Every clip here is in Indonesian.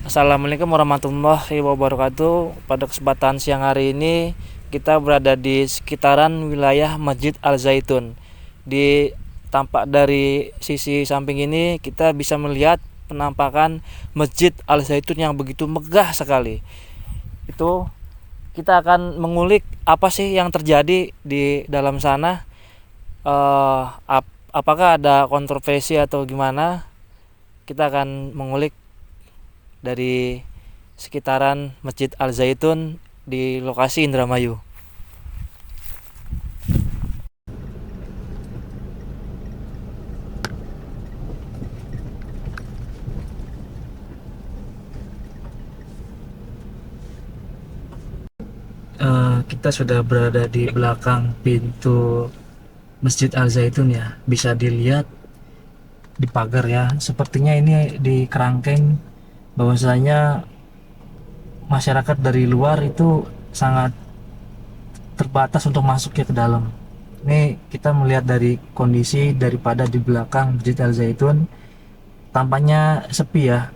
Assalamualaikum warahmatullahi wabarakatuh. Pada kesempatan siang hari ini kita berada di sekitaran wilayah Masjid Al Zaitun. Di tampak dari sisi samping ini kita bisa melihat penampakan Masjid Al Zaitun yang begitu megah sekali. Itu kita akan mengulik apa sih yang terjadi di dalam sana. Apakah ada kontroversi atau gimana? Kita akan mengulik dari sekitaran Masjid Al Zaitun di lokasi Indramayu. Kita sudah berada di belakang pintu Masjid Al Zaitun ya. Bisa dilihat di pagar ya. Sepertinya ini di kerangkeng bahwasanya masyarakat dari luar itu sangat terbatas untuk masuk ya ke dalam. Ini kita melihat dari kondisi daripada di belakang Masjid Al Zaitun, tampaknya sepi ya.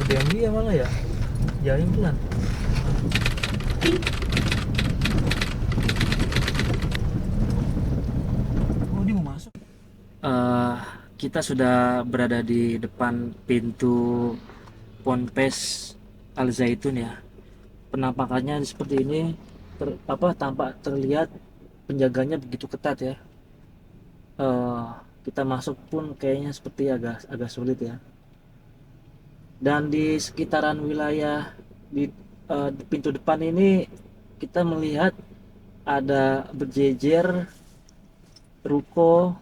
Gedean dia malah ya, jalan pelan. Oh, dia mau masuk. Eh, kita sudah berada di depan pintu Ponpes Al Zaitun ya. Penampakannya seperti ini, tampak terlihat penjaganya begitu ketat ya. Eh, kita masuk pun kayaknya seperti agak agak sulit ya. Dan di sekitaran wilayah di pintu depan ini kita melihat ada berjejer ruko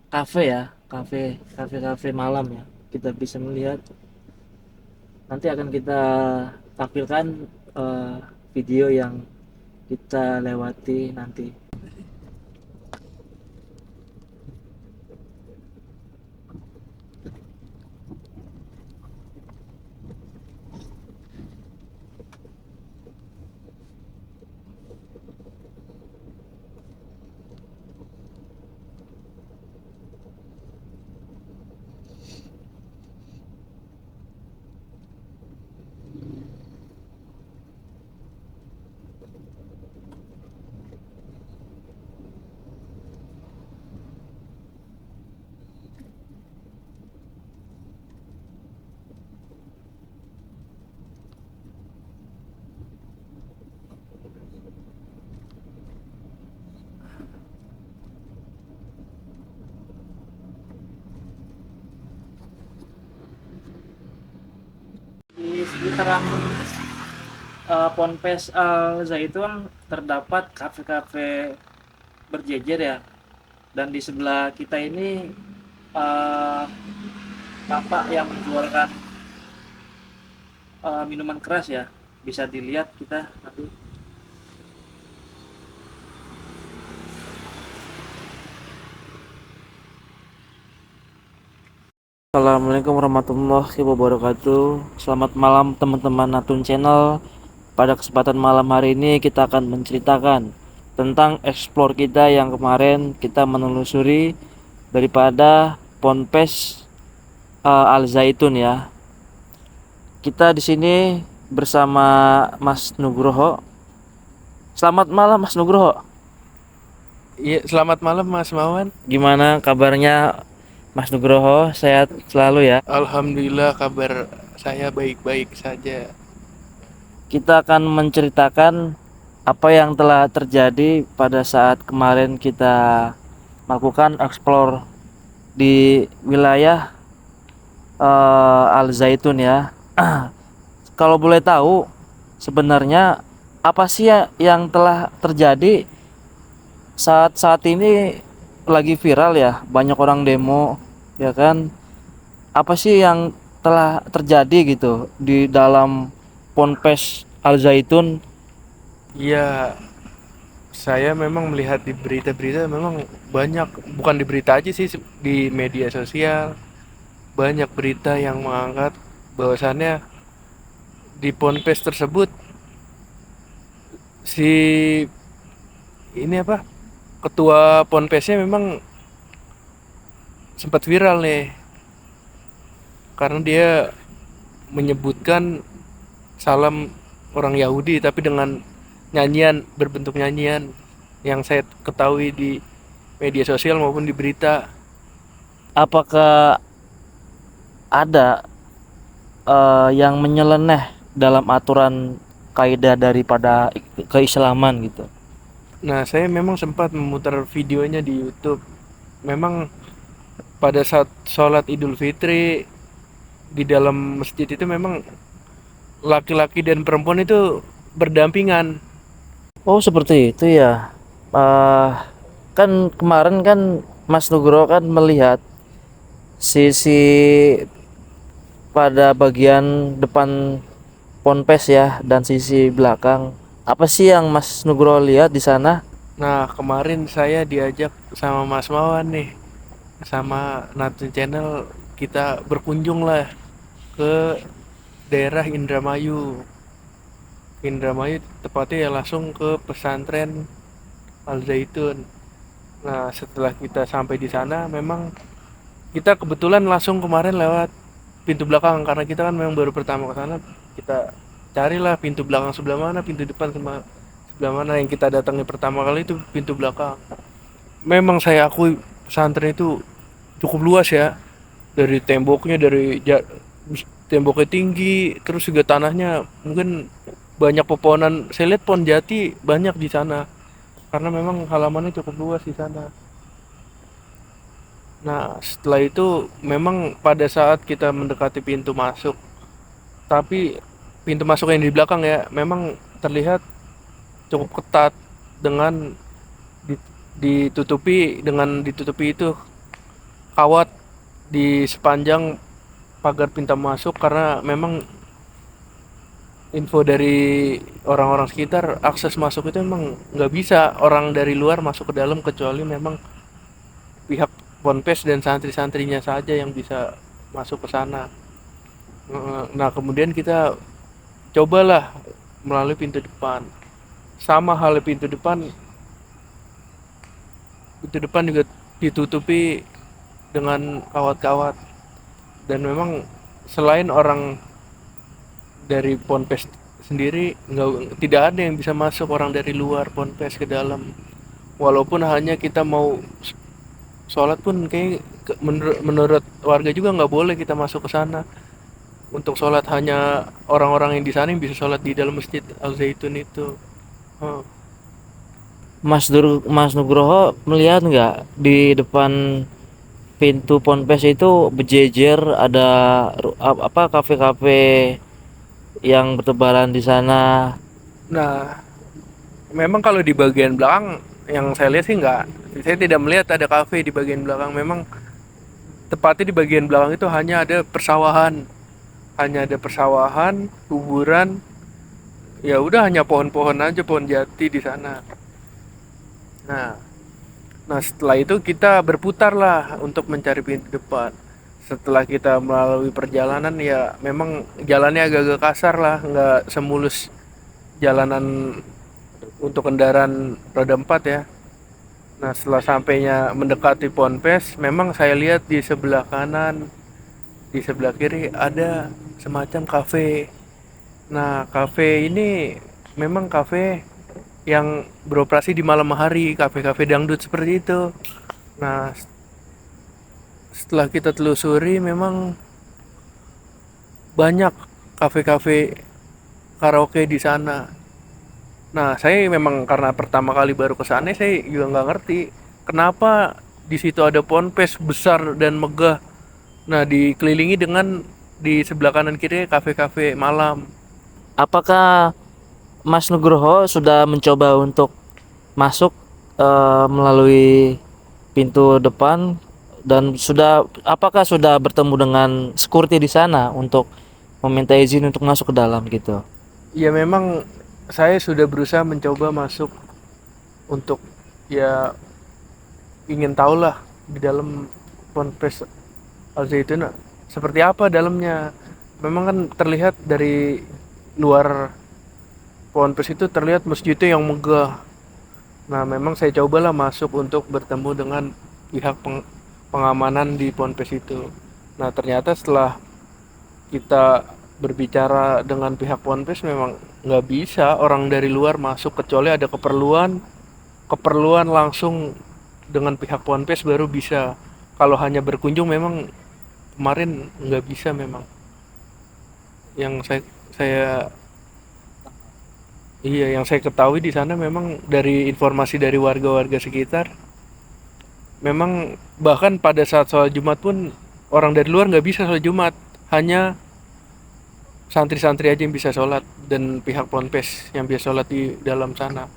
kafe ya, kafe malam ya. Kita bisa melihat, nanti akan kita tampilkan eh, video yang kita lewati nanti. Di sekitaran Ponpes Al Zaitun terdapat kafe-kafe berjejer ya, dan di sebelah kita ini uh, bapak yang menjualkan minuman keras ya, bisa dilihat kita nanti. Assalamualaikum warahmatullahi wabarakatuh. Selamat malam teman-teman Natun Channel. Pada kesempatan malam hari ini kita akan menceritakan tentang explore kita yang kemarin kita menelusuri daripada Ponpes Al Zaitun ya. Kita di sini bersama Mas Nugroho. Selamat malam Mas Nugroho. Iya, selamat malam Mas Mawan. Gimana kabarnya Mas Nugroho? Sehat selalu ya. Alhamdulillah kabar saya baik-baik saja. Kita akan menceritakan apa yang telah terjadi pada saat kemarin kita melakukan explore di wilayah Al Zaitun ya. Kalau boleh tahu, sebenarnya apa sih ya yang telah terjadi saat ini lagi viral ya, banyak orang demo, ya kan? Apa sih yang telah terjadi gitu di dalam Ponpes Al Zaitun? Iya, saya memang melihat di berita-berita memang banyak, bukan di berita aja sih, di media sosial banyak berita yang mengangkat bahwasannya di ponpes tersebut si ini apa, ketua ponpesnya memang sempat viral nih karena dia menyebutkan salam orang Yahudi tapi dengan nyanyian, berbentuk nyanyian, yang saya ketahui di media sosial maupun di berita. Apakah ada yang menyeleneh dalam aturan kaidah daripada keislaman gitu? Nah, saya memang sempat memutar videonya di YouTube. Memang pada saat sholat Idul Fitri di dalam masjid itu memang laki-laki dan perempuan itu berdampingan. Oh seperti itu ya. Eh kan kemarin kan Mas Nugroho kan melihat sisi pada bagian depan Ponpes ya dan sisi belakang. Apa sih yang Mas Nugroho lihat di sana? Nah, kemarin saya diajak sama Mas Mawan nih, sama Natun Channel, kita berkunjung lah ke daerah Indramayu. Indramayu tepatnya ya langsung ke pesantren Al Zaitun. Nah, setelah kita sampai di sana, memang kita kebetulan langsung kemarin lewat pintu belakang karena kita kan memang baru pertama ke sana. Kita carilah pintu belakang sebelah mana, pintu depan sama sebelah mana. Yang kita datangi pertama kali itu pintu belakang. Memang saya akui pesantren itu cukup luas ya. Dari temboknya, temboknya tinggi, terus juga tanahnya mungkin banyak pepohonan. Saya lihat pohon jati banyak di sana karena memang halamannya cukup luas di sana. Nah, setelah itu memang pada saat kita mendekati pintu masuk, tapi pintu masuk yang di belakang ya, memang terlihat cukup ketat dengan ditutupi itu kawat di sepanjang pagar pintu masuk karena memang info dari orang-orang sekitar akses masuk itu memang nggak bisa orang dari luar masuk ke dalam kecuali memang pihak ponpes dan santri-santrinya saja yang bisa masuk ke sana. Nah, kemudian kita cobalah melalui pintu depan. Sama halnya pintu depan juga ditutupi dengan kawat-kawat. Dan memang selain orang dari ponpes sendiri, tidak ada yang bisa masuk orang dari luar ponpes ke dalam. Walaupun hanya kita mau sholat pun kayak menurut warga juga nggak boleh kita masuk ke sana. Untuk sholat hanya orang-orang yang di sana yang bisa sholat di dalam masjid Al Zaitun itu. Oh. Mas Nugroho melihat nggak di depan pintu Ponpes itu berjejer ada apa kafe-kafe yang bertebaran di sana? Nah, memang kalau di bagian belakang yang saya lihat sih nggak, saya tidak melihat ada kafe di bagian belakang. Memang tepatnya di bagian belakang itu hanya ada persawahan, kuburan, ya udah hanya pohon-pohon aja, pohon jati di sana. Nah, nah setelah itu kita berputar lah untuk mencari pintu depan. Setelah kita melalui perjalanan ya memang jalannya agak-agak kasar lah, nggak semulus jalanan untuk kendaraan roda 4 ya. Nah, setelah sampainya mendekati Ponpes, memang saya lihat di sebelah kanan, di sebelah kiri ada semacam kafe. Nah, kafe ini memang kafe yang beroperasi di malam hari, kafe-kafe dangdut seperti itu. Nah, setelah kita telusuri memang banyak kafe-kafe karaoke di sana. Nah, saya memang karena pertama kali baru ke sana, saya juga nggak ngerti kenapa di situ ada ponpes besar dan megah. Nah, dikelilingi dengan di sebelah kanan kiri kafe-kafe malam. Apakah Mas Nugroho sudah mencoba untuk masuk melalui pintu depan, dan apakah sudah bertemu dengan security di sana untuk meminta izin untuk masuk ke dalam gitu? Ya memang saya sudah berusaha mencoba masuk untuk ya ingin tahulah di dalam Ponpes Al Zaitun seperti apa dalamnya. Memang kan terlihat dari luar Ponpes itu terlihat masjidnya yang megah. Nah, memang saya cobalah masuk untuk bertemu dengan pihak pengamanan di Ponpes itu. Nah, ternyata setelah kita berbicara dengan pihak Ponpes memang nggak bisa orang dari luar masuk kecuali ada keperluan langsung dengan pihak Ponpes baru bisa. Kalau hanya berkunjung memang kemarin nggak bisa memang. Yang saya iya yang saya ketahui di sana memang dari informasi dari warga-warga sekitar memang bahkan pada saat sholat Jumat pun orang dari luar nggak bisa sholat Jumat, hanya santri-santri aja yang bisa sholat dan pihak Ponpes yang bisa sholat di dalam sana.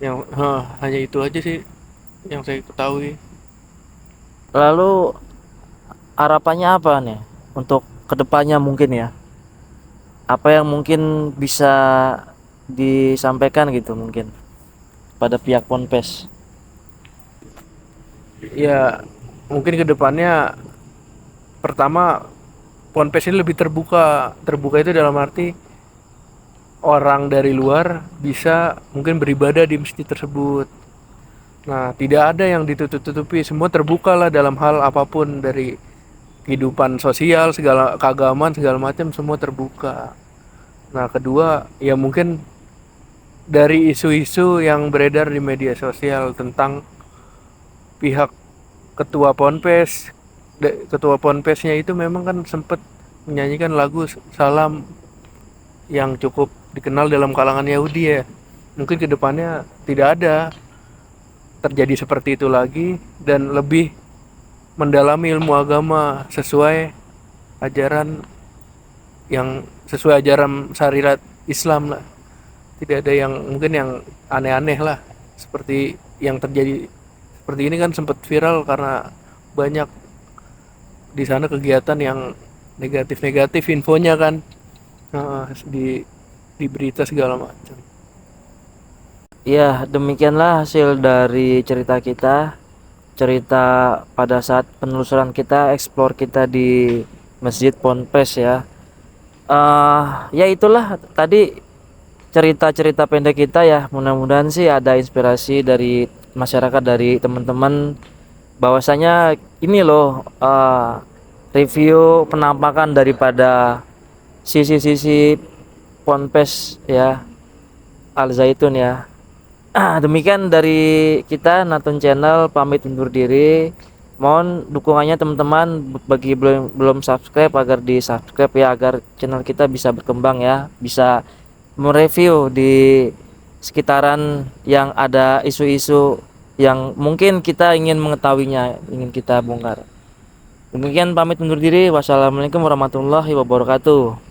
Yang hanya itu aja sih yang saya ketahui. Lalu harapannya apa nih untuk kedepannya mungkin ya? Apa yang mungkin bisa disampaikan gitu mungkin pada pihak Ponpes? Ya mungkin kedepannya pertama Ponpes ini lebih terbuka. Terbuka itu dalam arti orang dari luar bisa mungkin beribadah di masjid tersebut. Nah, tidak ada yang ditutup-tutupi, semua terbuka lah dalam hal apapun dari kehidupan sosial, segala keagamaan, segala macam semua terbuka. Nah, kedua, ya mungkin dari isu-isu yang beredar di media sosial tentang pihak ketua Ponpes, ketua Ponpesnya itu memang kan sempat menyanyikan lagu Salam yang cukup dikenal dalam kalangan Yahudi ya. Mungkin kedepannya tidak ada terjadi seperti itu lagi dan lebih mendalami ilmu agama sesuai ajaran sesuai ajaran syariat Islam lah. Tidak ada yang mungkin yang aneh-aneh lah seperti yang terjadi seperti ini kan sempat viral karena banyak di sana kegiatan yang negatif-negatif infonya kan. Di berita segala macam. Ya, demikianlah hasil dari cerita kita. Cerita pada saat penelusuran kita, explore kita di Masjid Ponpes ya. Ya itulah tadi cerita-cerita pendek kita ya. Mudah-mudahan sih ada inspirasi dari masyarakat, dari teman-teman, bahwasanya ini loh review penampakan daripada sisi-sisi Ponpes ya Al Zaitun ya. Demikian dari kita Natun Channel, pamit undur diri. Mohon dukungannya teman-teman, bagi belum subscribe agar di subscribe ya, agar channel kita bisa berkembang ya, bisa mereview di sekitaran yang ada isu-isu yang mungkin kita ingin mengetahuinya, ingin kita bongkar. Demikian pamit undur diri. Wassalamualaikum warahmatullahi wabarakatuh.